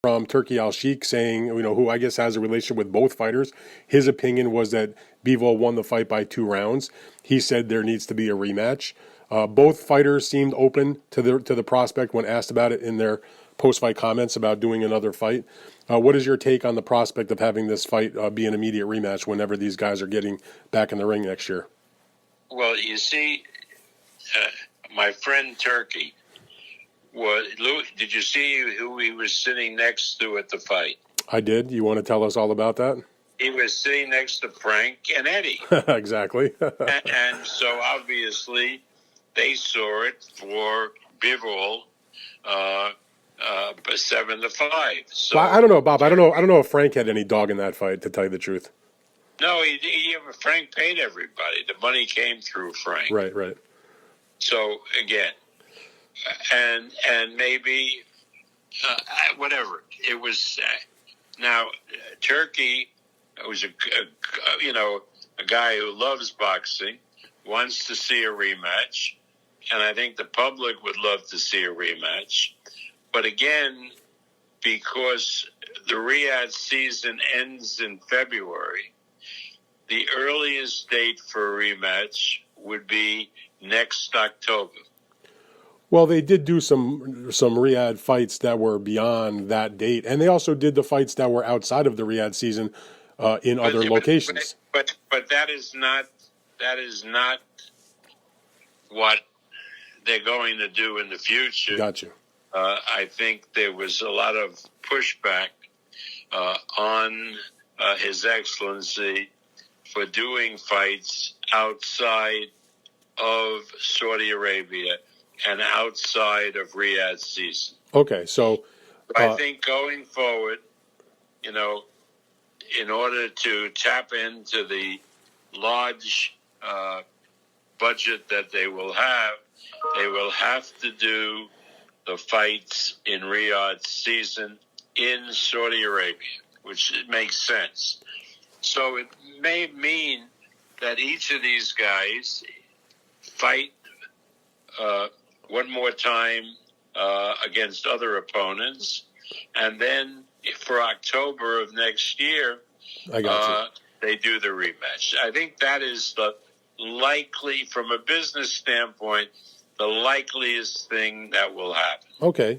from Turkey Al Sheikh saying, who I guess has a relationship with both fighters. His opinion was that Bivol won the fight by 2 rounds. He said there needs to be a rematch. Both fighters seemed open to the prospect when asked about it in their post-fight comments about doing another fight. What is your take on the prospect of having this fight be an immediate rematch whenever these guys are getting back in the ring next year? Well, you see, my friend Turkey did you see who he was sitting next to at the fight? I did. You want to tell us all about that? He was sitting next to Frank and Eddie. Exactly. and so obviously they saw it for Bivol 7-5. So well, I don't know, Bob. I don't know if Frank had any dog in that fight, to tell you the truth. No, Frank paid everybody. The money came through Frank. Right. So again, and maybe whatever it was. Now Turkey was a guy who loves boxing, wants to see a rematch, and I think the public would love to see a rematch. But again, because the Riyadh season ends in February, the earliest date for a rematch would be next October. Well, they did do some Riyadh fights that were beyond that date, and they also did the fights that were outside of the Riyadh season in other locations. But that is not what they're going to do in the future. Gotcha. I think there was a lot of pushback on His Excellency for doing fights outside of Saudi Arabia and outside of Riyadh season. Okay, so I think going forward, in order to tap into the large budget that they will have to do the fights in Riyadh season in Saudi Arabia, which makes sense. So it may mean that each of these guys fight one more time against other opponents, and then for October of next year, they do the rematch. I think that is the likely, from a business standpoint, the likeliest thing that will happen. Okay.